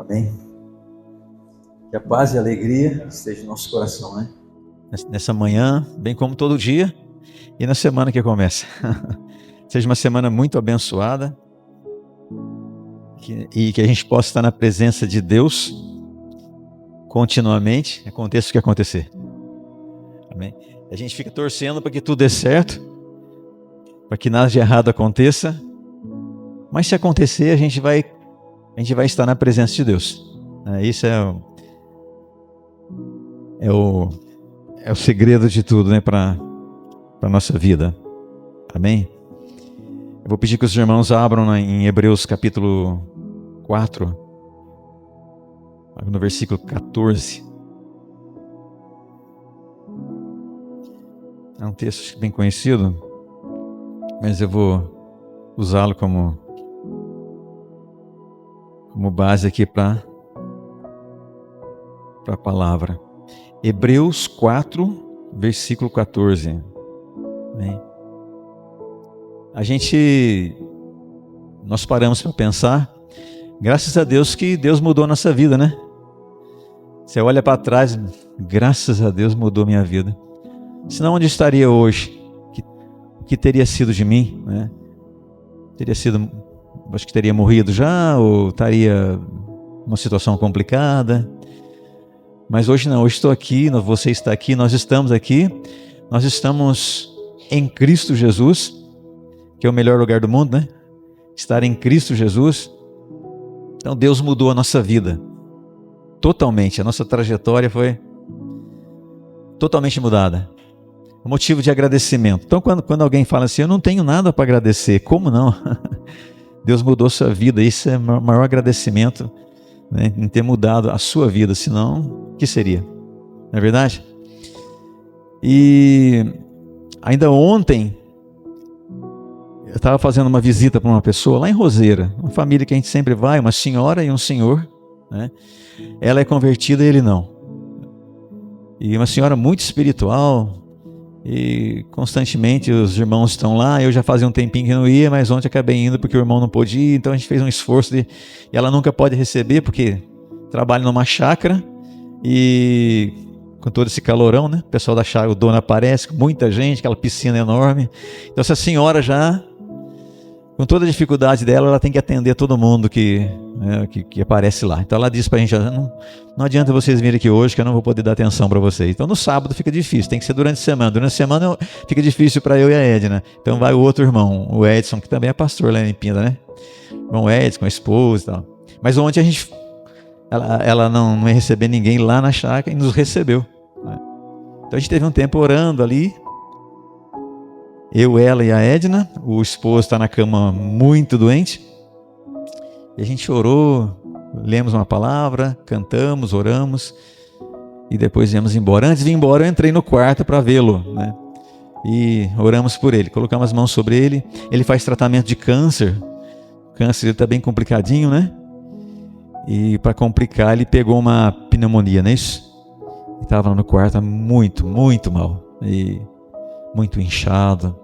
Amém. Que a paz e a alegria esteja no nosso coração, né? Nessa manhã, bem como todo dia, e na semana que começa. Seja uma semana muito abençoada, e que a gente possa estar na presença de Deus continuamente, aconteça o que acontecer. Amém. A gente fica torcendo para que tudo dê certo, para que nada de errado aconteça, mas se acontecer, a gente vai estar na presença de Deus. Isso é o segredo de tudo, né, para a nossa vida. Amém? Eu vou pedir que os irmãos abram em Hebreus capítulo 4, no versículo 14. É um texto bem conhecido, mas eu vou usá-lo como base aqui para a palavra. Hebreus 4, versículo 14. Amém. Nós paramos para pensar, graças a Deus que Deus mudou a nossa vida, né? Você olha para trás, graças a Deus mudou minha vida. Senão onde estaria hoje? O que teria sido de mim, né? Acho que teria morrido já, ou estaria numa situação complicada. Mas hoje não, hoje estou aqui, você está aqui, nós estamos aqui. Nós estamos em Cristo Jesus, que é o melhor lugar do mundo, né? Estar em Cristo Jesus. Então Deus mudou a nossa vida totalmente, a nossa trajetória foi totalmente mudada. Um motivo de agradecimento. Então quando alguém fala assim, eu não tenho nada para agradecer, como não? Deus mudou sua vida, isso é o maior agradecimento, né, em ter mudado a sua vida, senão, o que seria? Não é verdade? E ainda ontem, eu estava fazendo uma visita para uma pessoa lá em Roseira, uma família que a gente sempre vai, uma senhora e um senhor, né? Ela é convertida e ele não. E uma senhora muito espiritual, e constantemente os irmãos estão lá. Eu já fazia um tempinho que não ia, mas ontem acabei indo porque o irmão não pôde ir, então a gente fez um esforço e ela nunca pode receber porque trabalha numa chácara e com todo esse calorão, né? O pessoal da chácara, o dono aparece, muita gente, aquela piscina enorme. Então essa senhora já, com toda a dificuldade dela, ela tem que atender todo mundo que aparece lá. Então ela disse pra gente, não adianta vocês virem aqui hoje que eu não vou poder dar atenção para vocês. Então no sábado fica difícil, tem que ser durante a semana. Durante a semana fica difícil para eu e a Edna. Então vai o outro irmão, o Edson, que também é pastor lá em Pinda, né? O irmão Edson, com a esposa e tal. Mas ontem ela não ia receber ninguém lá na chácara e nos recebeu, né? Então a gente teve um tempo orando ali. Eu, ela e a Edna. O esposo está na cama muito doente. E a gente orou, lemos uma palavra, cantamos, oramos. E depois viemos embora. Antes de ir embora, eu entrei no quarto para vê-lo, né? E oramos por ele. Colocamos as mãos sobre ele. Ele faz tratamento de câncer. O câncer está bem complicadinho, né? E para complicar, ele pegou uma pneumonia, não é isso? E estava lá no quarto muito, muito mal. E muito inchado.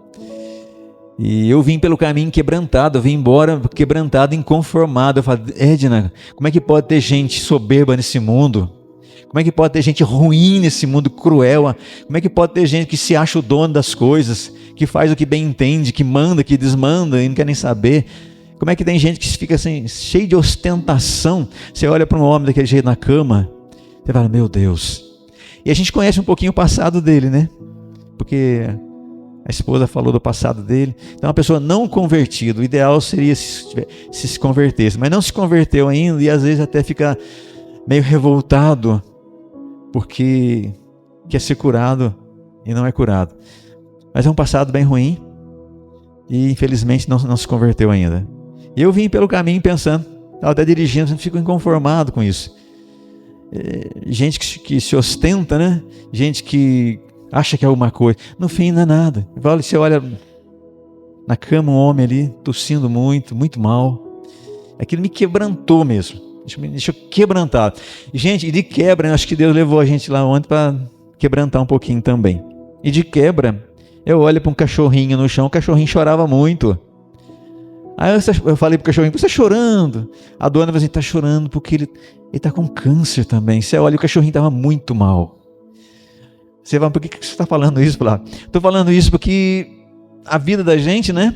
E eu vim pelo caminho quebrantado, eu vim embora quebrantado, inconformado. Eu falei, Edna, como é que pode ter gente soberba nesse mundo? Como é que pode ter gente ruim nesse mundo cruel? Como é que pode ter gente que se acha o dono das coisas, que faz o que bem entende, que manda, que desmanda e não quer nem saber? Como é que tem gente que fica assim, cheio de ostentação? Você olha para um homem daquele jeito na cama, você fala, meu Deus. E a gente conhece um pouquinho o passado dele, né? Porque a esposa falou do passado dele. Então, uma pessoa não convertida, o ideal seria se convertesse, mas não se converteu ainda e às vezes até fica meio revoltado porque quer ser curado e não é curado. Mas é um passado bem ruim e infelizmente não se converteu ainda. E eu vim pelo caminho pensando, estava até dirigindo, fico inconformado com isso. Gente que se ostenta, né? Gente que acha que é alguma coisa, no fim não é nada. Você olha na cama um homem ali, tossindo muito, muito mal. Aquilo me quebrantou mesmo, me deixou quebrantado. Gente, e de quebra, acho que Deus levou a gente lá ontem para quebrantar um pouquinho também. E de quebra, eu olho para um cachorrinho no chão, o cachorrinho chorava muito. Aí eu falei pro cachorrinho, você está chorando? A dona falou assim, está chorando porque ele está com câncer também. Você olha, o cachorrinho estava muito mal. Você vai, por que você está falando isso? Estou falando isso porque a vida da gente, né?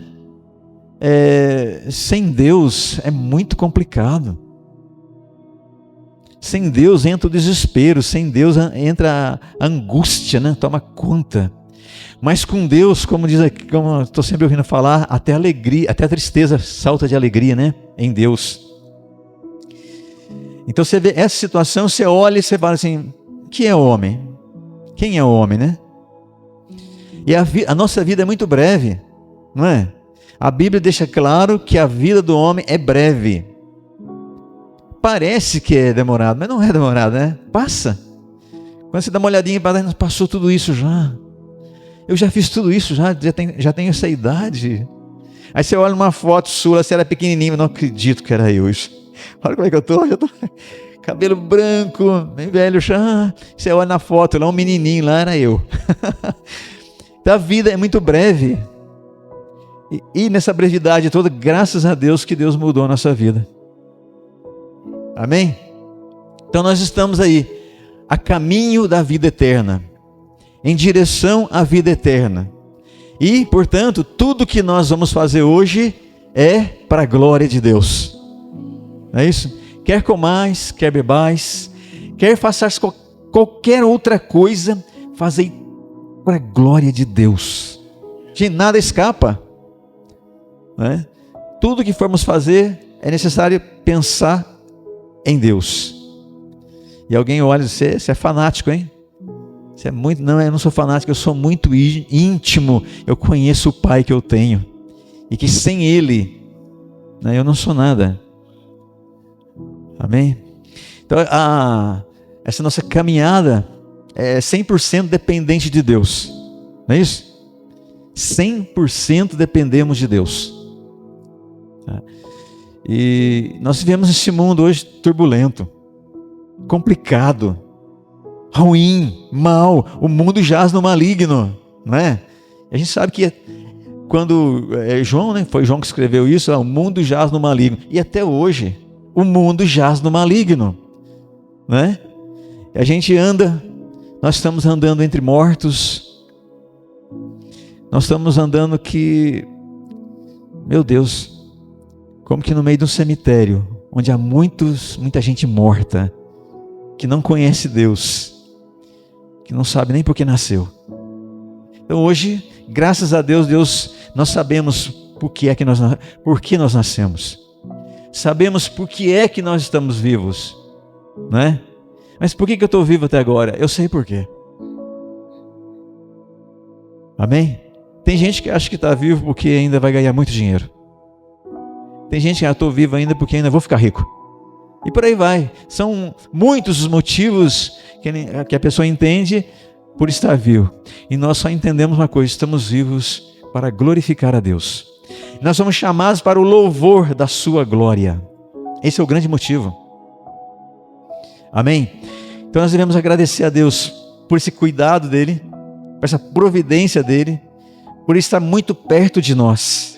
Sem Deus é muito complicado. Sem Deus entra o desespero, sem Deus entra a angústia, né? Toma conta. Mas com Deus, como diz aqui, como estou sempre ouvindo falar, até a alegria, até a tristeza salta de alegria, né? Em Deus. Então você vê essa situação, você olha e você fala assim, o que é homem? Quem é o homem, né? E a nossa vida é muito breve, não é? A Bíblia deixa claro que a vida do homem é breve. Parece que é demorado, mas não é demorado, né? Passa. Quando você dá uma olhadinha para trás, passou tudo isso já. Eu já fiz tudo isso, já tenho essa idade. Aí você olha uma foto sua, você era pequenininho, eu não acredito que era eu isso. Olha como é que eu tô, cabelo branco, bem velho já. Você olha na foto, lá um menininho, lá era eu. Então a vida é muito breve. E nessa brevidade toda, graças a Deus que Deus mudou a nossa vida. Amém? Então nós estamos aí, a caminho da vida eterna, em direção à vida eterna. E, portanto, tudo que nós vamos fazer hoje é para a glória de Deus. Não é isso? Quer comais, quer bebais, quer façais qualquer outra coisa, fazei para a glória de Deus. De nada escapa. Né? Tudo que formos fazer é necessário pensar em Deus. E alguém olha e diz, você é fanático, hein? Você é muito, não, eu não sou fanático, eu sou muito íntimo. Eu conheço o Pai que eu tenho. E que sem Ele, né, eu não sou nada. Amém? Então, essa nossa caminhada é 100% dependente de Deus. Não é isso? 100% dependemos de Deus. E nós vivemos nesse mundo hoje turbulento, complicado, ruim, mal. O mundo jaz no maligno, não é? A gente sabe que quando João, né, foi João que escreveu isso, o mundo jaz no maligno. E até hoje, o mundo jaz no maligno, né? A gente anda, nós estamos andando entre mortos, nós estamos andando que, meu Deus, como que no meio de um cemitério, onde há muita gente morta, que não conhece Deus, que não sabe nem por que nasceu. Então hoje, graças a Deus, nós sabemos por que nós nascemos. Sabemos por que é que nós estamos vivos, né? Mas por que eu estou vivo até agora? Eu sei por quê. Amém? Tem gente que acha que está vivo porque ainda vai ganhar muito dinheiro. Tem gente que estou vivo ainda porque ainda vou ficar rico. E por aí vai. São muitos os motivos que a pessoa entende por estar vivo. E nós só entendemos uma coisa: estamos vivos para glorificar a Deus. Nós somos chamados para o louvor da sua glória. Esse é o grande motivo. Amém? Então nós devemos agradecer a Deus por esse cuidado dele, por essa providência dele, por estar muito perto de nós.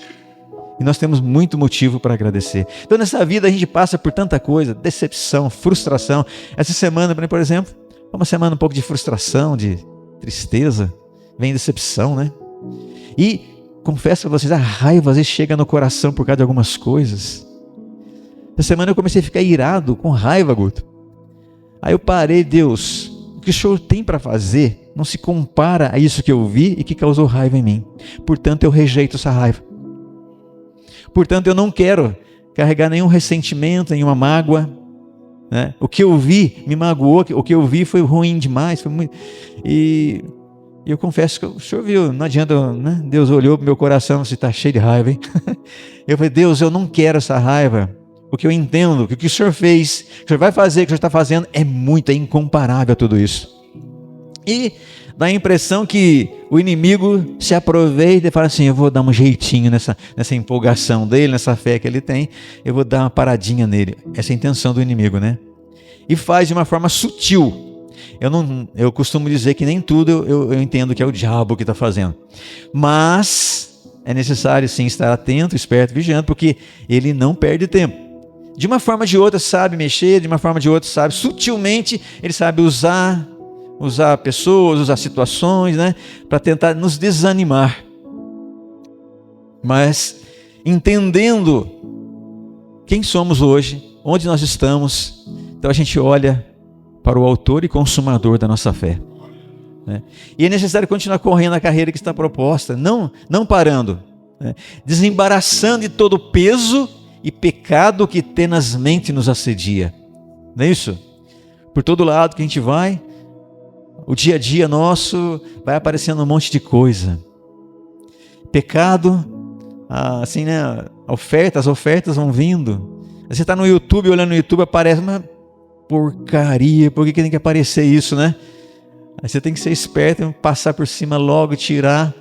E nós temos muito motivo para agradecer. Então nessa vida a gente passa por tanta coisa, decepção, frustração. Essa semana, por exemplo, foi uma semana um pouco de frustração, de tristeza, vem decepção, né? E confesso para vocês, a raiva às vezes chega no coração por causa de algumas coisas. Essa semana eu comecei a ficar irado, com raiva, Guto. Aí eu parei, Deus, o que o Senhor tem para fazer não se compara a isso que eu vi e que causou raiva em mim. Portanto, eu rejeito essa raiva. Portanto, eu não quero carregar nenhum ressentimento, nenhuma mágoa, né? O que eu vi me magoou, o que eu vi foi ruim demais, foi muito... E eu confesso que o Senhor viu, não adianta, né? Deus olhou para o meu coração, você está cheio de raiva, hein? Eu falei, Deus, eu não quero essa raiva, porque eu entendo que o que o Senhor fez, o que o Senhor vai fazer, o que o Senhor está fazendo, é incomparável a tudo isso. E dá a impressão que o inimigo se aproveita e fala assim, eu vou dar um jeitinho nessa empolgação dele, nessa fé que ele tem, eu vou dar uma paradinha nele. Essa é a intenção do inimigo, né? E faz de uma forma sutil. Eu costumo dizer que nem tudo eu entendo que é o diabo que está fazendo. Mas é necessário sim estar atento, esperto, vigiando, porque ele não perde tempo. De uma forma ou de outra sabe mexer, de uma forma ou de outra sabe, sutilmente, ele sabe usar pessoas, usar situações, né, para tentar nos desanimar. Mas entendendo quem somos hoje, onde nós estamos, então a gente olha para o autor e consumador da nossa fé, né? E é necessário continuar correndo a carreira que está proposta, não parando, né? Desembaraçando de todo o peso e pecado que tenazmente nos assedia, não é isso? Por todo lado que a gente vai, o dia a dia nosso vai aparecendo um monte de coisa, pecado, assim, né? As ofertas vão vindo. Você está no YouTube, olhando no YouTube, aparece uma porcaria, por que tem que aparecer isso, né? Aí você tem que ser esperto, passar por cima logo, tirar.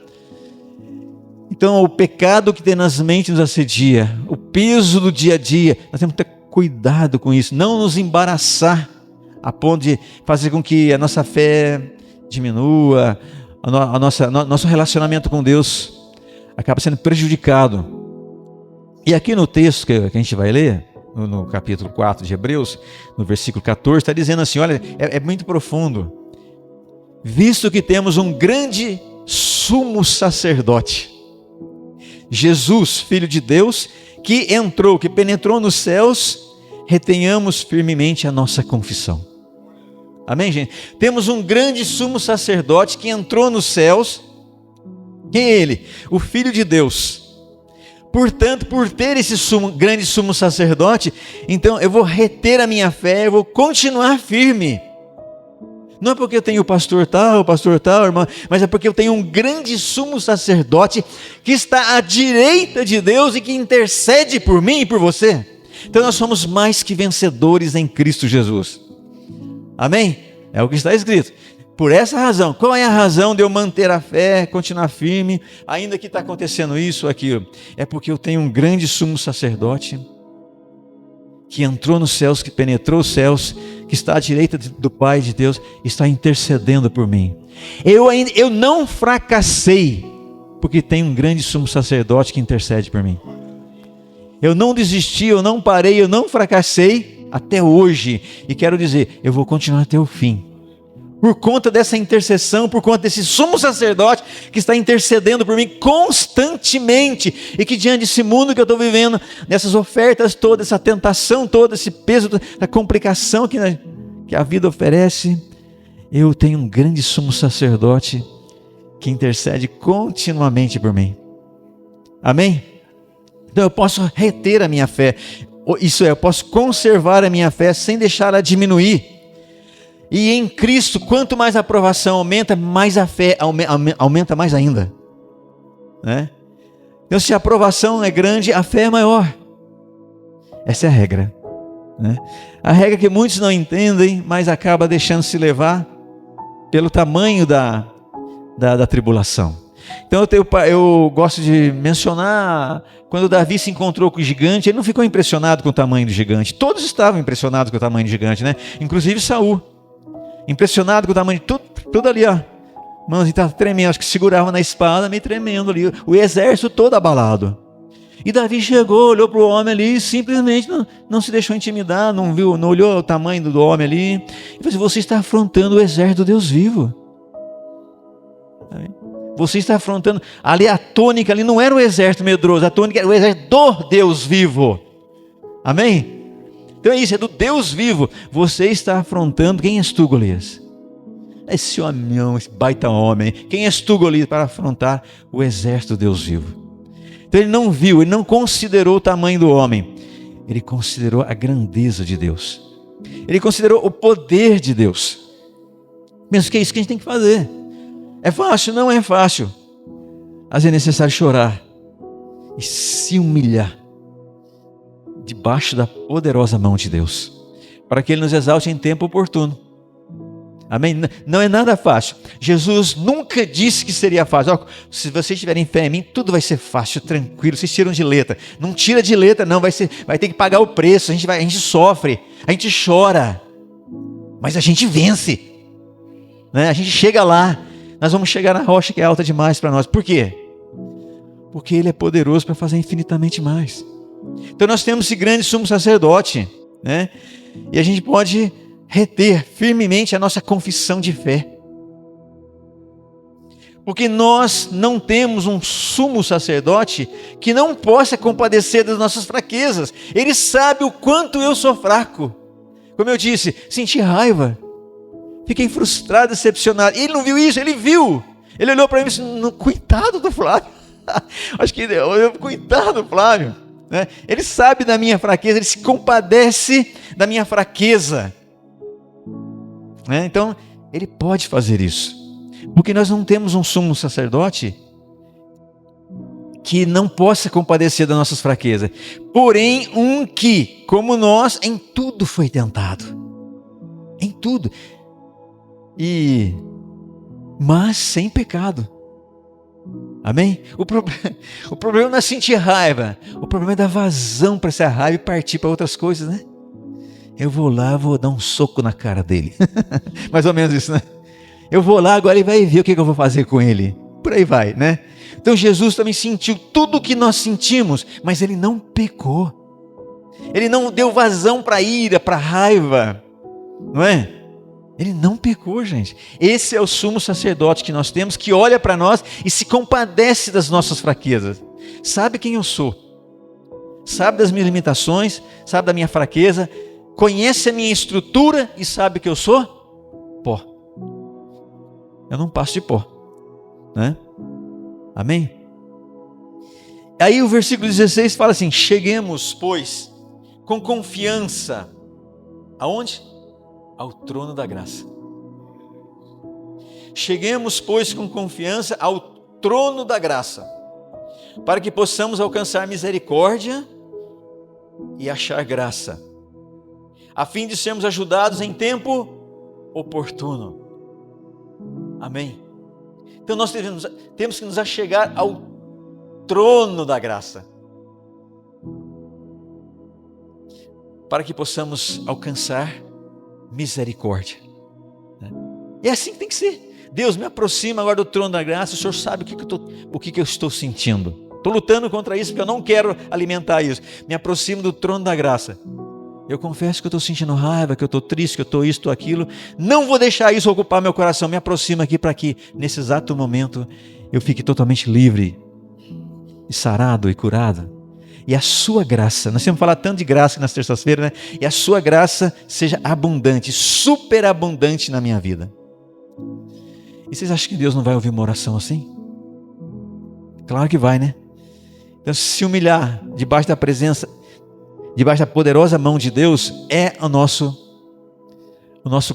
Então, o pecado que tenazmente nos assedia, o peso do dia a dia, nós temos que ter cuidado com isso, não nos embaraçar a ponto de fazer com que a nossa fé diminua, nosso relacionamento com Deus acaba sendo prejudicado. E aqui no texto que a gente vai ler, no capítulo 4 de Hebreus, no versículo 14, está dizendo assim, olha, é muito profundo. Visto que temos um grande sumo sacerdote, Jesus, Filho de Deus, que penetrou nos céus, retenhamos firmemente a nossa confissão. Amém, gente? Temos um grande sumo sacerdote que entrou nos céus. Quem é ele? O Filho de Deus. Portanto, por ter esse grande sumo sacerdote, então eu vou reter a minha fé, eu vou continuar firme. Não é porque eu tenho o pastor tal, irmão, mas é porque eu tenho um grande sumo sacerdote que está à direita de Deus e que intercede por mim e por você. Então nós somos mais que vencedores em Cristo Jesus. Amém? É o que está escrito. Por essa razão, qual é a razão de eu manter a fé, continuar firme, ainda que está acontecendo isso ou aquilo? É porque eu tenho um grande sumo sacerdote que entrou nos céus, que penetrou os céus, que está à direita do Pai de Deus, está intercedendo por mim. Eu não fracassei, porque tem um grande sumo sacerdote que intercede por mim. Eu não desisti, eu não parei, eu não fracassei até hoje. E quero dizer, eu vou continuar até o fim. Por conta dessa intercessão, por conta desse sumo sacerdote que está intercedendo por mim constantemente, e que diante desse mundo que eu estou vivendo, dessas ofertas todas, essa tentação toda, esse peso, essa complicação que a vida oferece, eu tenho um grande sumo sacerdote que intercede continuamente por mim. Amém? Então eu posso reter a minha fé, isso é, eu posso conservar a minha fé sem deixar ela diminuir. E em Cristo, quanto mais a aprovação aumenta, mais a fé aumenta mais ainda, né? Então, se a aprovação é grande, a fé é maior. Essa é a regra, né? A regra que muitos não entendem, mas acaba deixando-se levar pelo tamanho da tribulação. Então eu gosto de mencionar, quando Davi se encontrou com o gigante, ele não ficou impressionado com o tamanho do gigante. Todos estavam impressionados com o tamanho do gigante, né? Inclusive Saul. Impressionado com o tamanho de tudo ali, ó. Mano, ele estava tremendo, acho que segurava na espada, meio tremendo ali, o exército todo abalado. E Davi chegou, olhou para o homem ali, e simplesmente não se deixou intimidar, não olhou o tamanho do homem ali. E falou assim, você está afrontando o exército do Deus vivo. Você está afrontando, ali a tônica ali não era o exército medroso, a tônica era o exército do Deus vivo. Amém? Então é isso, é do Deus vivo. Você está afrontando, quem és tu, Golias? Esse homem, esse baita homem. Quem és tu, Golias, para afrontar o exército do Deus vivo? Então ele não viu, ele não considerou o tamanho do homem. Ele considerou a grandeza de Deus. Ele considerou o poder de Deus. Pensa que é isso que a gente tem que fazer. É fácil? Não é fácil. Mas é necessário chorar e se humilhar debaixo da poderosa mão de Deus, para que Ele nos exalte em tempo oportuno. Amém? Não é nada fácil. Jesus nunca disse que seria fácil. Se vocês tiverem fé em mim, tudo vai ser fácil, tranquilo. Vocês tiram de letra. Não tira de letra, não. Vai ter que pagar o preço. A gente sofre, a gente chora, mas a gente vence, né? A gente chega lá. Nós vamos chegar na rocha que é alta demais para nós. Por quê? porque Ele é poderoso para fazer infinitamente mais. Então nós temos esse grande sumo sacerdote, né? E a gente pode reter firmemente a nossa confissão de fé. Porque nós não temos um sumo sacerdote que não possa compadecer das nossas fraquezas. Ele sabe o quanto eu sou fraco. Como eu disse, senti raiva, fiquei frustrado, decepcionado. Ele não viu isso, ele viu. Ele olhou para mim e disse, coitado do Flávio. Acho que ele olhou, coitado do Flávio. Né? Ele sabe da minha fraqueza, ele se compadece da minha fraqueza. Né? Então, ele pode fazer isso. Porque nós não temos um sumo sacerdote que não possa compadecer das nossas fraquezas. Porém, um que, como nós, em tudo foi tentado. Em tudo. Mas sem pecado. Amém? O problema não é sentir raiva. O problema é dar vazão para essa raiva e partir para outras coisas, né? Eu vou lá, vou dar um soco na cara dele. Mais ou menos isso, né? Eu vou lá, agora ele vai ver o que eu vou fazer com ele. Por aí vai, né? Então Jesus também sentiu tudo o que nós sentimos, mas ele não pecou. Ele não deu vazão para a ira, para a raiva. Não é? Ele não pecou, gente. Esse é o sumo sacerdote que nós temos, que olha para nós e se compadece das nossas fraquezas. Sabe quem eu sou. Sabe das minhas limitações, sabe da minha fraqueza, conhece a minha estrutura e sabe que eu sou pó. Eu não passo de pó, né? Amém? Aí o versículo 16 fala assim, cheguemos, pois, com confiança, aonde? Ao trono da graça. Cheguemos, pois, com confiança ao trono da graça, para que possamos alcançar misericórdia e achar graça, a fim de sermos ajudados em tempo oportuno. Amém? Então nós temos que nos achegar ao trono da graça, para que possamos alcançar misericórdia. É assim que tem que ser. Deus, me aproxima agora do trono da graça. O Senhor sabe o que eu estou sentindo. Estou lutando contra isso porque eu não quero alimentar isso. Me aproximo do trono da graça. Eu confesso que eu estou sentindo raiva, que eu estou triste, que eu estou isso, estou aquilo. Não vou deixar isso ocupar meu coração. Me aproximo aqui para que, nesse exato momento, eu fique totalmente livre, e sarado e curado. E a sua graça, nós temos falado tanto de graça nas terças-feiras, né? E a sua graça seja abundante, superabundante na minha vida. E vocês acham que Deus não vai ouvir uma oração assim? Claro que vai, né? Então, se humilhar debaixo da presença, debaixo da poderosa mão de Deus, é o nosso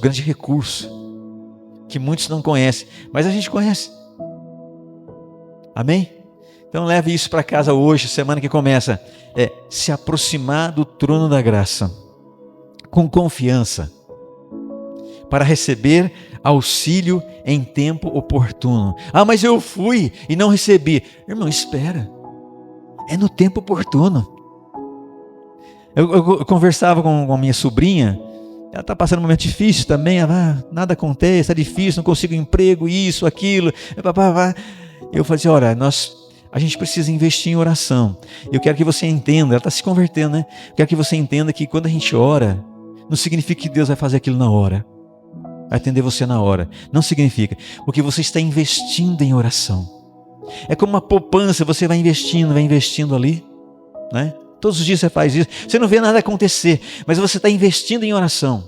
grande recurso, que muitos não conhecem, mas a gente conhece. Amém? Então leve isso para casa hoje, semana que começa, se aproximar do trono da graça, com confiança, para receber auxílio em tempo oportuno. Ah, mas eu fui e não recebi. Irmão, espera, é no tempo oportuno. Eu conversava com a minha sobrinha, ela está passando um momento difícil também, nada acontece, está difícil, não consigo emprego, isso, aquilo. Eu falei assim, olha, a gente precisa investir em oração. Eu quero que você entenda, ela está se convertendo, né? Eu quero que você entenda que quando a gente ora, não significa que Deus vai fazer aquilo na hora, vai atender você na hora. Não significa, porque você está investindo em oração. É como uma poupança, você vai investindo ali, né? Todos os dias você faz isso, você não vê nada acontecer, mas você está investindo em oração.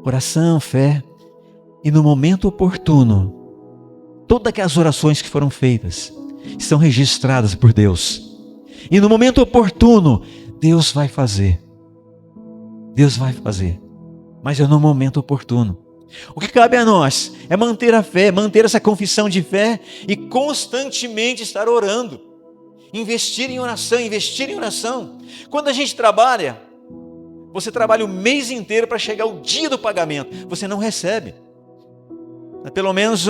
Oração, fé, e no momento oportuno, todas aquelas orações que foram feitas estão registradas por Deus. E no momento oportuno, Deus vai fazer. Deus vai fazer. Mas é no momento oportuno. O que cabe a nós é manter a fé, manter essa confissão de fé e constantemente estar orando. Investir em oração, investir em oração. Quando a gente trabalha, você trabalha o mês inteiro para chegar o dia do pagamento. Você não recebe. Pelo menos,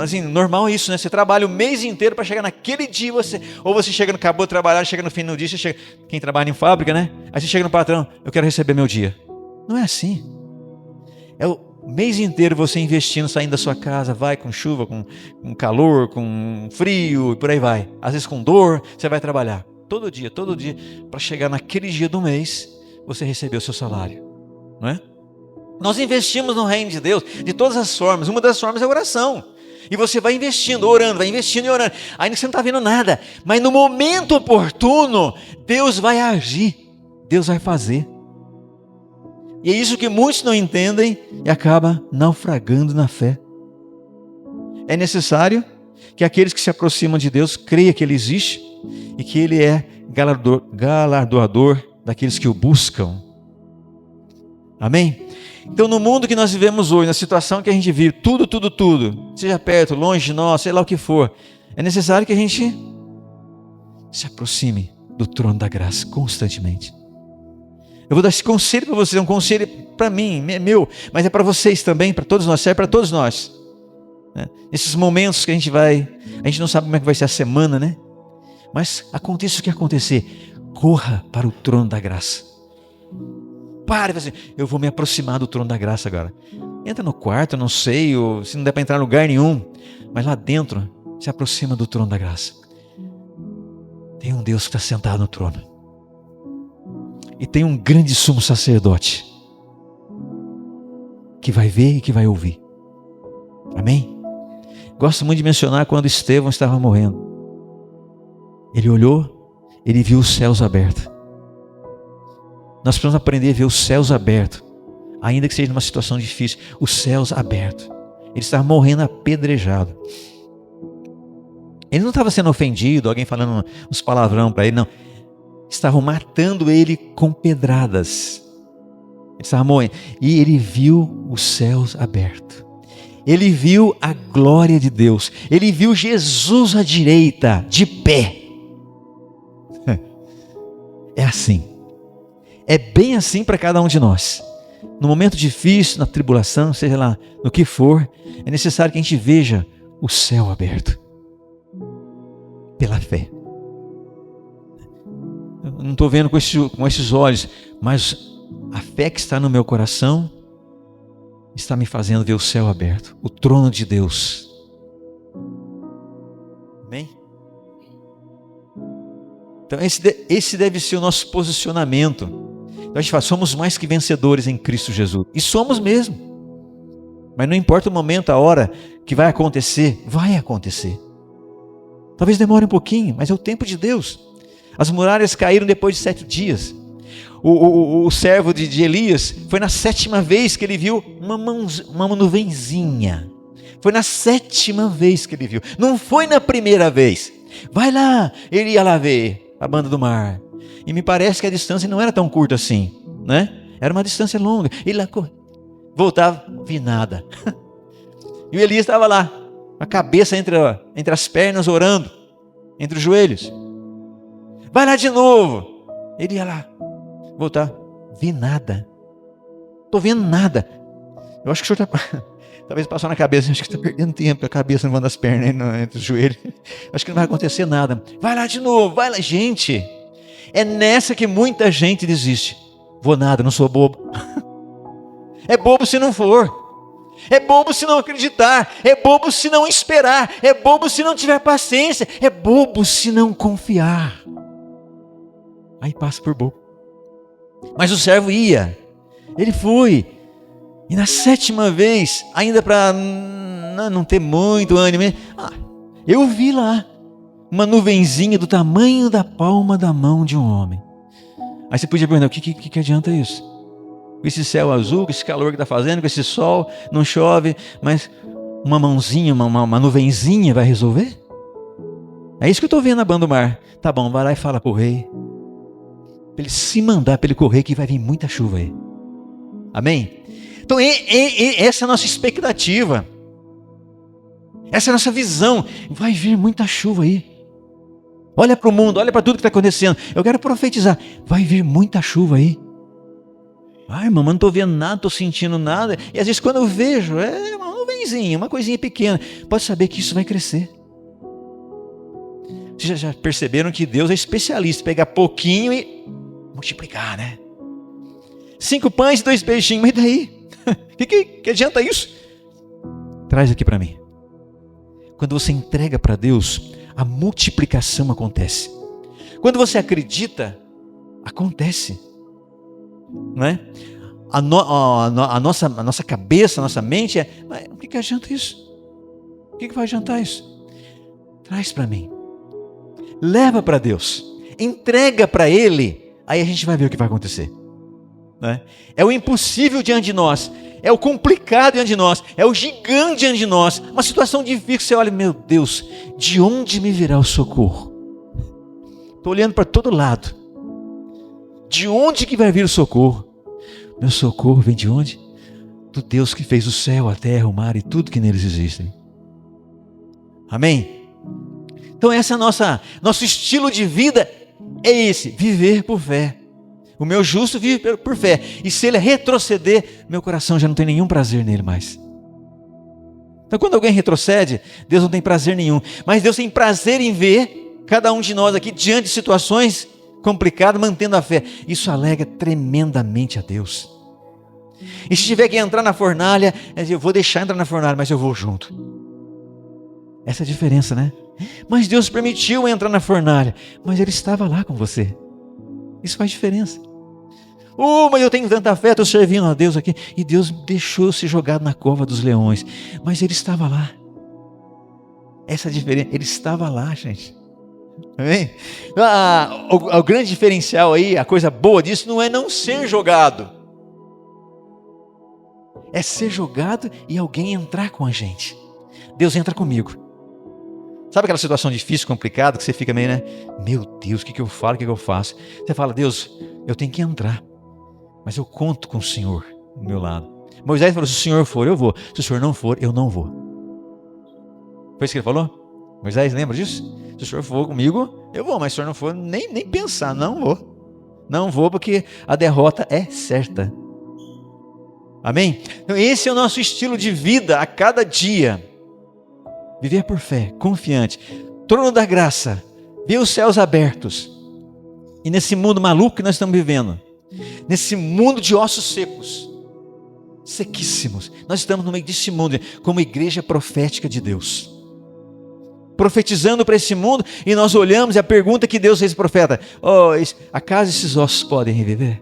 assim, normal é isso, né? Você trabalha o mês inteiro para chegar naquele dia, ou você chega, acabou de trabalhar, chega no fim do dia, você chega, quem trabalha em fábrica, né? Aí você chega no patrão, eu quero receber meu dia. Não é assim. O mês inteiro você investindo, saindo da sua casa, vai com chuva, com calor, com frio, e por aí vai. Às vezes com dor, você vai trabalhar. Todo dia, para chegar naquele dia do mês, você receber o seu salário. Não é? Nós investimos no reino de Deus de todas as formas. Uma das formas é a oração. E você vai investindo, orando, vai investindo e orando. Ainda que você não está vendo nada. Mas no momento oportuno, Deus vai agir. Deus vai fazer. E é isso que muitos não entendem e acabam naufragando na fé. É necessário que aqueles que se aproximam de Deus creiam que Ele existe e que Ele é galardoador daqueles que o buscam. Amém? Então, no mundo que nós vivemos hoje, na situação que a gente vive, tudo, seja perto, longe de nós, sei lá o que for, é necessário que a gente se aproxime do trono da graça constantemente. Eu vou dar esse conselho para vocês, é um conselho para mim, é meu, mas é para vocês também, para todos nós, serve para todos nós. Nesses momentos que a gente não sabe como é que vai ser a semana, né? Mas aconteça o que acontecer, corra para o trono da graça. Pare, assim, eu vou me aproximar do trono da graça agora. Entra no quarto, não sei, ou se não der para entrar em lugar nenhum, mas lá dentro, se aproxima do trono da graça. Tem um Deus que está sentado no trono. E tem um grande sumo sacerdote que vai ver e que vai ouvir. Amém? Gosto muito de mencionar quando Estevão estava morrendo. Ele olhou, ele viu os céus abertos. Nós precisamos aprender a ver os céus abertos, ainda que seja numa situação difícil. Os céus abertos. Ele estava morrendo apedrejado. Ele não estava sendo ofendido, alguém falando uns palavrão para ele, não. Estavam matando ele com pedradas. Ele estava morrendo. E ele viu os céus abertos. Ele viu a glória de Deus. Ele viu Jesus à direita, de pé. É assim. É bem assim para cada um de nós. No momento difícil, na tribulação, seja lá no que for, é necessário que a gente veja o céu aberto. Pela fé. Eu não estou vendo com esses olhos, mas a fé que está no meu coração está me fazendo ver o céu aberto, o trono de Deus. Amém? Então esse deve ser o nosso posicionamento. Então a gente fala, somos mais que vencedores em Cristo Jesus. E somos mesmo. Mas não importa o momento, a hora que vai acontecer, vai acontecer. Talvez demore um pouquinho, mas é o tempo de Deus. As muralhas caíram depois de 7 dias. O servo de Elias, foi na 7ª vez que ele viu uma nuvenzinha. Foi na 7ª vez que ele viu. Não foi na primeira vez. Vai lá, ele ia lá ver a banda do mar. E me parece que a distância não era tão curta assim, né? Era uma distância longa. Ele lá voltava, vi nada. E o Elias estava lá, a cabeça entre as pernas, orando, entre os joelhos. Vai lá de novo. Ele ia lá, voltar, vi nada. Estou vendo nada. Eu acho que o senhor está... Talvez passou na cabeça, acho que está perdendo tempo, a cabeça não vai das pernas, entre os joelhos. Acho que não vai acontecer nada. Vai lá de novo, vai lá. Gente, é nessa que muita gente desiste. Vou nada, não sou bobo. É bobo se não for. É bobo se não acreditar. É bobo se não esperar. É bobo se não tiver paciência. É bobo se não confiar. Aí passa por bobo. Mas o servo ia. Ele foi. E na 7ª vez, ainda para não ter muito ânimo, eu vi lá uma nuvenzinha do tamanho da palma da mão de um homem. Aí você podia perguntar, o que adianta isso? Com esse céu azul, com esse calor que está fazendo, com esse sol, não chove, mas uma mãozinha, uma nuvenzinha vai resolver? É isso que eu estou vendo na banda do mar. Tá bom, vai lá e fala para o rei, para ele se mandar, para ele correr, que vai vir muita chuva aí. Amém? Então essa é a nossa expectativa. Essa é a nossa visão. Vai vir muita chuva aí. Olha para o mundo, olha para tudo que está acontecendo. Eu quero profetizar. Vai vir muita chuva aí. Ai, irmão, não estou vendo nada, não estou sentindo nada. E às vezes quando eu vejo, é uma nuvenzinha, uma coisinha pequena. Pode saber que isso vai crescer. Vocês já perceberam que Deus é especialista em pegar pouquinho e multiplicar, né? 5 pães e 2 peixinhos, mas daí? Que adianta isso? Traz aqui para mim. Quando você entrega para Deus, a multiplicação acontece. Quando você acredita, acontece. Não é? A nossa cabeça, a nossa mente mas o que adianta isso? O que vai adiantar isso? Traz para mim. Leva para Deus. Entrega para Ele. Aí a gente vai ver o que vai acontecer. Não é? É o impossível diante de nós. É o complicado diante de nós. É o gigante diante de nós. Uma situação difícil. Você olha, meu Deus, de onde me virá o socorro? Estou olhando para todo lado. De onde que vai vir o socorro? Meu socorro vem de onde? Do Deus que fez o céu, a terra, o mar e tudo que neles existem. Amém? Então esse é nosso estilo de vida, é esse, viver por fé. O meu justo vive por fé. E se ele retroceder, meu coração já não tem nenhum prazer nele mais. Então quando alguém retrocede, Deus não tem prazer nenhum. Mas Deus tem prazer em ver cada um de nós aqui diante de situações complicadas, mantendo a fé. Isso alegra tremendamente a Deus. E se tiver que entrar na fornalha, eu vou deixar entrar na fornalha, mas eu vou junto. Essa é a diferença, né? Mas Deus permitiu entrar na fornalha, mas Ele estava lá com você. Isso faz diferença. Mas eu tenho tanta fé, estou servindo a Deus aqui. E Deus deixou ser jogado na cova dos leões, mas Ele estava lá. Essa é a diferença, Ele estava lá, gente. Amém? O grande diferencial aí, a coisa boa disso, não é não ser jogado. É ser jogado e alguém entrar com a gente. Deus entra comigo. Sabe aquela situação difícil, complicada, que você fica meio, né? Meu Deus, o que eu falo, o que eu faço? Você fala, Deus, eu tenho que entrar. Mas eu conto com o Senhor do meu lado. Moisés falou, se o Senhor for, eu vou. Se o Senhor não for, eu não vou. Foi isso que ele falou? Moisés, lembra disso? Se o Senhor for comigo, eu vou. Mas se o Senhor não for, nem pensar, não vou. Não vou porque a derrota é certa. Amém? Então esse é o nosso estilo de vida a cada dia. Viver por fé, confiante. Trono da graça. Ver os céus abertos. E nesse mundo maluco que nós estamos vivendo. Nesse mundo de ossos secos. Sequíssimos. Nós estamos no meio desse mundo. Como igreja profética de Deus. Profetizando para esse mundo. E nós olhamos e a pergunta que Deus fez ao profeta. Acaso esses ossos podem reviver?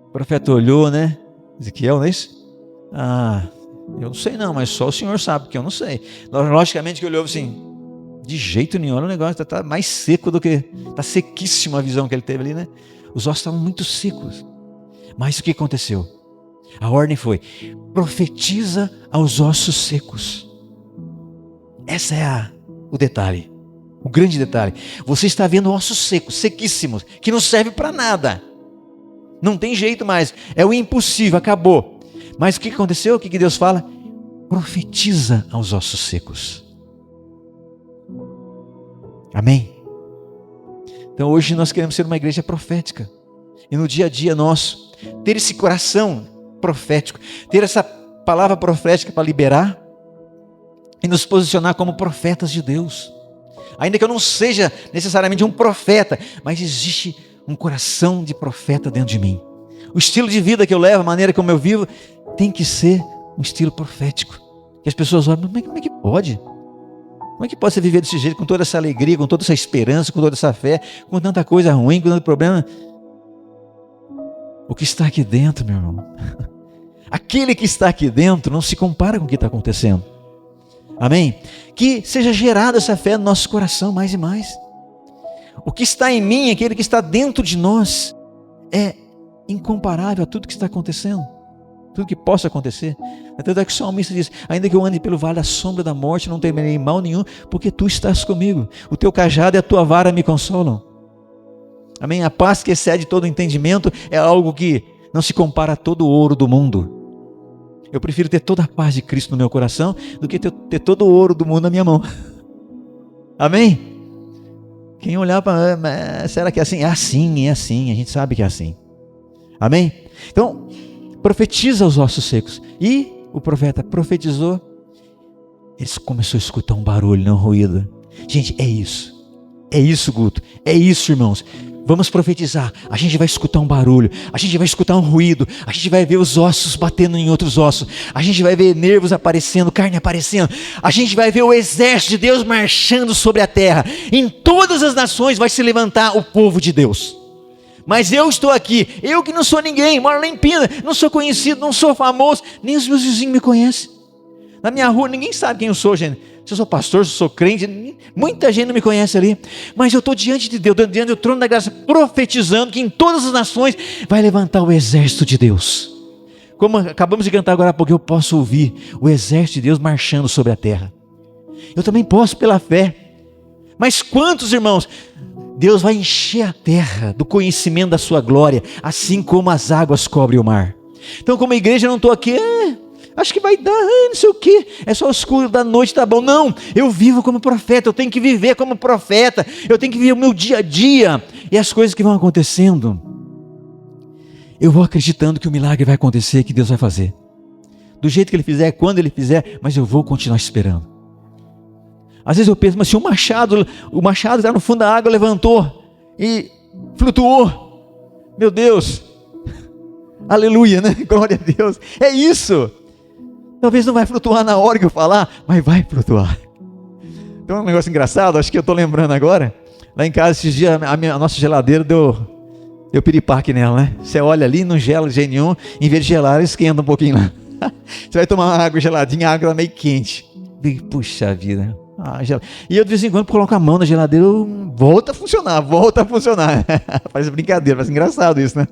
O profeta olhou, né? Ezequiel, não é isso? Eu não sei não, mas só o Senhor sabe, porque eu não sei. Logicamente que ele olhou assim, de jeito nenhum, o negócio está mais seco do que... Está sequíssima a visão que ele teve ali, né? Os ossos estavam muito secos. Mas o que aconteceu? A ordem foi, profetiza aos ossos secos. Essa é o detalhe, o grande detalhe. Você está vendo ossos secos, sequíssimos, que não servem para nada. Não tem jeito mais, é o impossível, acabou. Mas o que aconteceu? O que Deus fala? Profetiza aos ossos secos. Amém? Então hoje nós queremos ser uma igreja profética. E no dia a dia nosso, ter esse coração profético, ter essa palavra profética para liberar e nos posicionar como profetas de Deus. Ainda que eu não seja necessariamente um profeta, mas existe um coração de profeta dentro de mim. O estilo de vida que eu levo, a maneira como eu vivo, tem que ser um estilo profético. Que as pessoas olham, mas como é que pode? Como é que pode você viver desse jeito, com toda essa alegria, com toda essa esperança, com toda essa fé, com tanta coisa ruim, com tanto problema? O que está aqui dentro, meu irmão? Aquele que está aqui dentro não se compara com o que está acontecendo. Amém? Que seja gerada essa fé no nosso coração mais e mais. O que está em mim, aquele que está dentro de nós, é incomparável a tudo que está acontecendo. Tudo que possa acontecer. Até que o salmista diz, ainda que eu ande pelo vale da sombra da morte, não temerei mal nenhum, porque tu estás comigo. O teu cajado e a tua vara me consolam. Amém? A paz que excede todo entendimento é algo que não se compara a todo o ouro do mundo. Eu prefiro ter toda a paz de Cristo no meu coração do que ter todo o ouro do mundo na minha mão. Amém? Quem olhar para... será que é assim? É assim, a gente sabe que é assim. Amém? Então, profetiza os ossos secos. E o profeta profetizou. Ele começou a escutar um barulho, não ruído. Gente, é isso. É isso, Guto. É isso, irmãos. Vamos profetizar. A gente vai escutar um barulho, a gente vai escutar um ruído, a gente vai ver os ossos batendo em outros ossos, a gente vai ver nervos aparecendo, carne aparecendo, a gente vai ver o exército de Deus marchando sobre a terra. Em todas as nações vai se levantar o povo de Deus. Mas eu estou aqui, eu que não sou ninguém, moro lá em Pina, não sou conhecido, não sou famoso, nem os meus vizinhos me conhecem. Na minha rua ninguém sabe quem eu sou, gente. Se eu sou pastor, se eu sou crente, muita gente não me conhece ali. Mas eu estou diante de Deus, diante do trono da graça, profetizando que em todas as nações vai levantar o exército de Deus. Como acabamos de cantar agora há pouco, eu posso ouvir o exército de Deus marchando sobre a terra. Eu também posso pela fé. Mas quantos, irmãos, Deus vai encher a terra do conhecimento da sua glória, assim como as águas cobrem o mar. Então, como igreja, eu não estou aqui... acho que vai dar, não sei o que, é só o escuro da noite, tá bom. Não, eu vivo como profeta, eu tenho que viver como profeta, eu tenho que viver o meu dia a dia, e as coisas que vão acontecendo, eu vou acreditando que o milagre vai acontecer, que Deus vai fazer, do jeito que Ele fizer, quando Ele fizer, mas eu vou continuar esperando. Às vezes eu penso, mas se o machado que está no fundo da água levantou, e flutuou, meu Deus, aleluia, né? Glória a Deus, é isso. Talvez não vai flutuar na hora que eu falar, mas vai flutuar. Então é um negócio engraçado, acho que eu estou lembrando agora. Lá em casa esses dias a nossa geladeira deu piripaque nela, né? Você olha ali, não gela de jeito nenhum, em vez de gelar, esquenta um pouquinho lá. Você vai tomar uma água geladinha, a água está meio quente. Puxa vida. E eu de vez em quando coloco a mão na geladeira, volta a funcionar. Faz brincadeira, faz engraçado isso, né?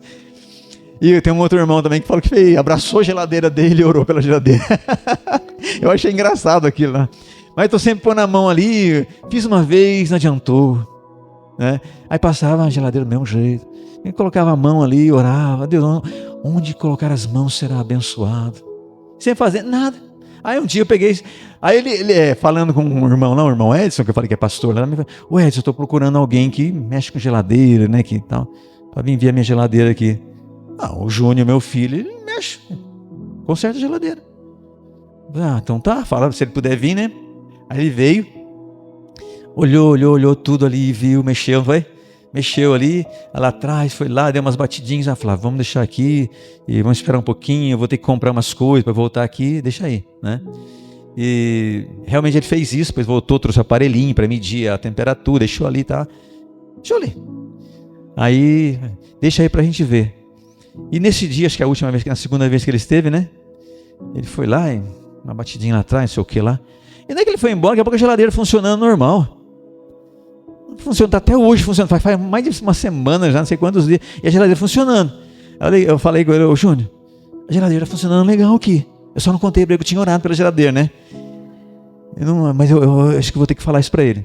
E tem um outro irmão também que falou que abraçou a geladeira dele e orou pela geladeira. Eu achei engraçado aquilo, né? Mas estou sempre pondo a mão ali, fiz uma vez, não adiantou, né? Aí passava a geladeira do mesmo jeito. Eu colocava a mão ali e orava, Deus, onde colocar as mãos será abençoado. Sem fazer nada. Aí um dia eu peguei, aí ele falando com um irmão lá, o irmão Edson, que eu falei que é pastor lá, me falou, ô Edson, eu estou procurando alguém que mexe com geladeira, né, que tal, para vir ver a minha geladeira aqui. O Júnior, meu filho, ele mexe, conserta a geladeira. Então tá, fala se ele puder vir, né? Aí ele veio, olhou tudo ali, viu, mexeu ali, lá atrás, foi lá, deu umas batidinhas, falou, vamos deixar aqui, e vamos esperar um pouquinho, eu vou ter que comprar umas coisas para voltar aqui, deixa aí, né? E realmente ele fez isso, depois voltou, trouxe o aparelhinho para medir a temperatura, deixou ali, tá? Deixou ali. Aí, deixa aí pra gente ver. E nesse dia, acho que na segunda vez que ele esteve, né? Ele foi lá, uma batidinha lá atrás, não sei o que lá. E não é que ele foi embora, daqui a pouco a geladeira funcionando normal. Funciona, tá até hoje funcionando, faz mais de uma semana já, não sei quantos dias, e a geladeira funcionando. Eu falei com ele, ô Júnior, a geladeira tá funcionando legal aqui. Eu só não contei para ele que eu tinha orado pela geladeira, né? Mas eu acho que vou ter que falar isso para ele.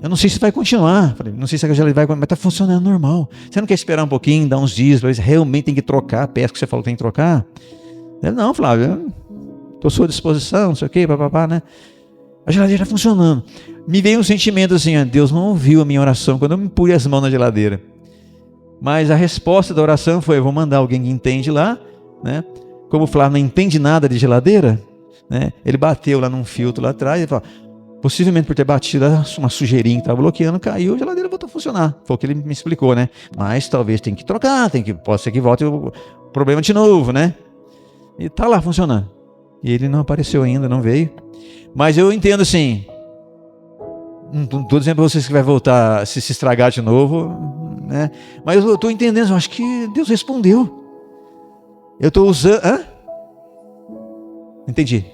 Eu não sei se vai continuar. Falei, não sei se a geladeira vai continuar, mas está funcionando normal. Você não quer esperar um pouquinho, dar uns dias, para ver se realmente tem que trocar a peça que você falou que tem que trocar? Ele, não, Flávio, estou à sua disposição, não sei o quê, papapá, né? A geladeira está funcionando. Me veio um sentimento assim, Deus não ouviu a minha oração quando eu me pus as mãos na geladeira. Mas a resposta da oração foi, eu vou mandar alguém que entende lá, né? Como o Flávio não entende nada de geladeira, né? Ele bateu lá num filtro lá atrás e falou, possivelmente por ter batido uma sujeirinha que estava bloqueando, caiu, a geladeira voltou a funcionar. Foi o que ele me explicou, né? Mas talvez tem que trocar, pode ser que volte o problema de novo, né? E está lá funcionando. E ele não apareceu ainda, não veio. Mas eu entendo assim, não estou dizendo para vocês que vai voltar, se estragar de novo, né? Mas eu estou entendendo, eu acho que Deus respondeu. Eu estou usando... Entendi.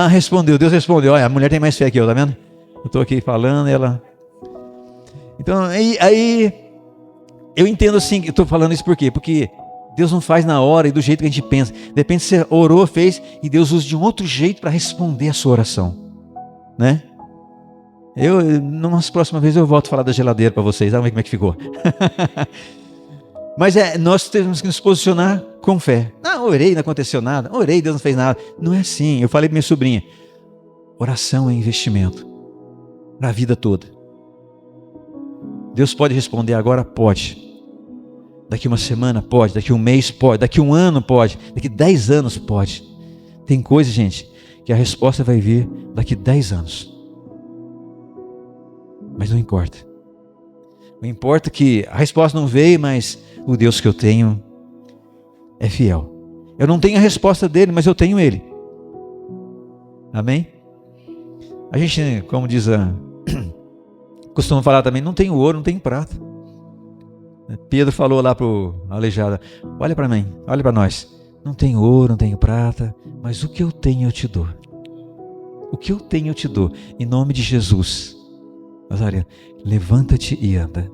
Respondeu, Deus respondeu. Olha, a mulher tem mais fé que eu, tá vendo? Eu estou aqui falando, ela... Então, aí eu entendo assim, eu estou falando isso por quê? Porque Deus não faz na hora e do jeito que a gente pensa. Depende se você orou, fez, e Deus usa de um outro jeito para responder a sua oração, né? Nas próximas vezes eu volto a falar da geladeira para vocês, vamos ver como é que ficou. Mas nós temos que nos posicionar com fé. Não, orei, não aconteceu nada. Orei, Deus não fez nada. Não é assim. Eu falei para minha sobrinha, oração é investimento para a vida toda. Deus pode responder agora? Pode. Daqui uma semana? Pode. Daqui um mês? Pode. Daqui um ano? Pode. Daqui 10 anos? Pode. Tem coisa, gente, que a resposta vai vir daqui 10 anos. Mas não importa. Não importa que a resposta não veio, mas o Deus que eu tenho é fiel. Eu não tenho a resposta dele, mas eu tenho ele. Amém? A gente, como diz costuma falar também, não tem ouro, não tem prata. Pedro falou lá para o aleijado: olha para mim, olha para nós. Não tenho ouro, não tenho prata, mas o que eu tenho eu te dou. O que eu tenho eu te dou. Em nome de Jesus. Nazareno, levanta-te e anda.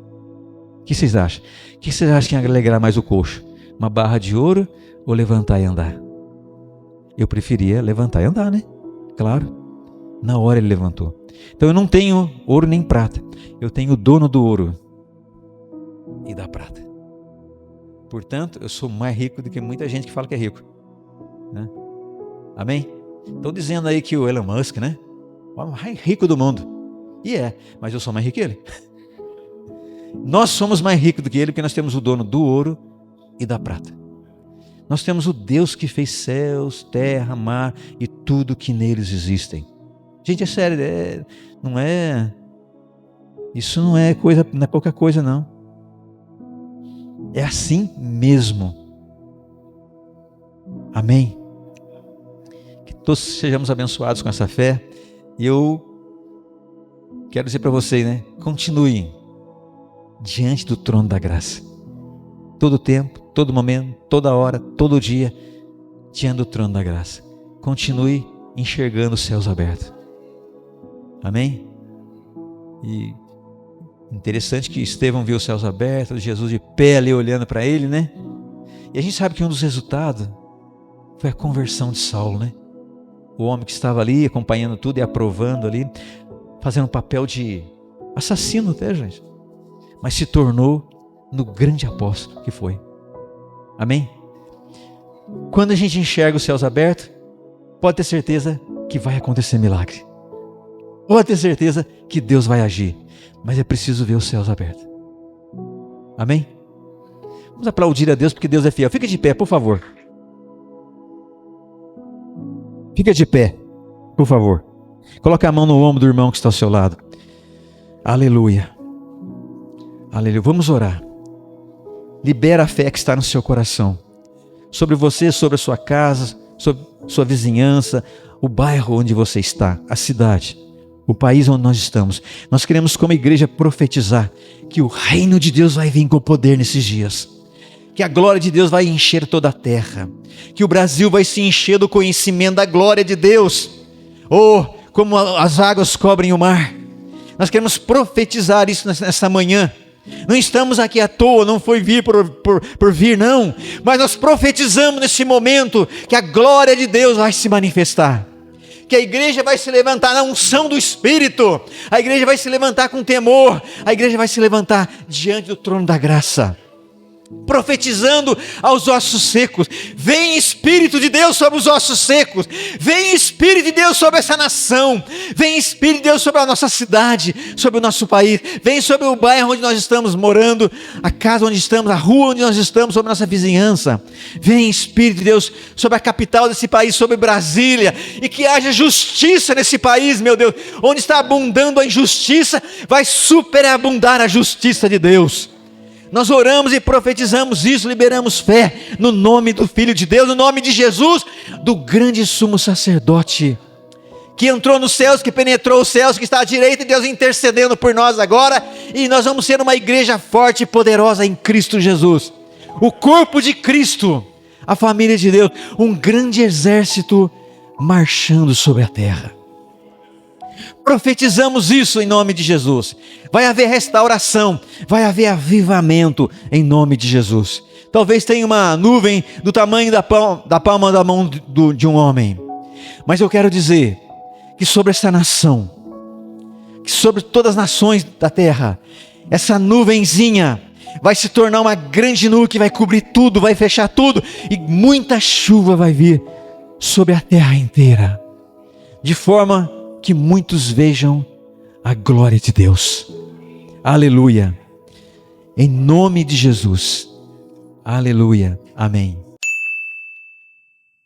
O que vocês acham? O que vocês acham que ia alegrar mais o coxo? Uma barra de ouro ou levantar e andar? Eu preferia levantar e andar, né? Claro. Na hora ele levantou. Então eu não tenho ouro nem prata. Eu tenho o dono do ouro e da prata. Portanto, eu sou mais rico do que muita gente que fala que é rico, né? Amém? Estão dizendo aí que o Elon Musk, né? O mais rico do mundo. E mas eu sou mais rico que ele. Nós somos mais ricos do que ele porque nós temos o dono do ouro e da prata. Nós temos o Deus que fez céus, terra, mar e tudo que neles existem. Gente, é sério, isso não é pouca coisa, não. É assim mesmo. Amém? Que todos sejamos abençoados com essa fé. E eu quero dizer para vocês, né? Continuem diante do trono da graça. Todo tempo, todo momento, toda hora, todo dia, diante do trono da graça. Continue enxergando os céus abertos. Amém? E interessante que Estevão viu os céus abertos, Jesus de pé ali olhando para ele, né? E a gente sabe que um dos resultados foi a conversão de Saulo, né? O homem que estava ali acompanhando tudo e aprovando ali, fazendo um papel de assassino até, gente. Mas se tornou no grande apóstolo que foi. Amém? Quando a gente enxerga os céus abertos, pode ter certeza que vai acontecer milagre. Pode ter certeza que Deus vai agir. Mas é preciso ver os céus abertos. Amém? Vamos aplaudir a Deus porque Deus é fiel. Fica de pé, por favor. Fica de pé, por favor. Coloque a mão no ombro do irmão que está ao seu lado. Aleluia. Aleluia. Vamos orar. Libera a fé que está no seu coração. Sobre você, sobre a sua casa, sobre sua vizinhança, o bairro onde você está, a cidade, o país onde nós estamos. Nós queremos como igreja profetizar que o reino de Deus vai vir com poder nesses dias. Que a glória de Deus vai encher toda a terra. Que o Brasil vai se encher do conhecimento da glória de Deus. Oh, como as águas cobrem o mar. Nós queremos profetizar isso nessa manhã. Não estamos aqui à toa, não foi vir por vir, não. Mas nós profetizamos nesse momento que a glória de Deus vai se manifestar. Que a igreja vai se levantar na unção do Espírito. A igreja vai se levantar com temor. A igreja vai se levantar diante do trono da graça. Profetizando aos ossos secos. Vem Espírito de Deus sobre os ossos secos. Vem Espírito de Deus sobre essa nação. Vem Espírito de Deus sobre a nossa cidade, sobre o nosso país. Vem sobre o bairro onde nós estamos morando, a casa onde estamos, a rua onde nós estamos, sobre a nossa vizinhança. Vem Espírito de Deus sobre a capital desse país, sobre Brasília. E que haja justiça nesse país, meu Deus. Onde está abundando a injustiça, vai superabundar a justiça de Deus. Nós oramos e profetizamos isso, liberamos fé no nome do Filho de Deus, no nome de Jesus, do grande sumo sacerdote, que entrou nos céus, que penetrou os céus, que está à direita de Deus intercedendo por nós agora, e nós vamos ser uma igreja forte e poderosa em Cristo Jesus, o corpo de Cristo, a família de Deus, um grande exército marchando sobre a terra. Profetizamos isso em nome de Jesus. Vai haver restauração, vai haver avivamento em nome de Jesus. Talvez tenha uma nuvem do tamanho da palma da mão de um homem. Mas eu quero dizer que sobre essa nação, que sobre todas as nações da terra, essa nuvenzinha vai se tornar uma grande nuvem que vai cobrir tudo, vai fechar tudo. E muita chuva vai vir sobre a terra inteira. De forma que muitos vejam a glória de Deus. Aleluia. Em nome de Jesus. Aleluia. Amém.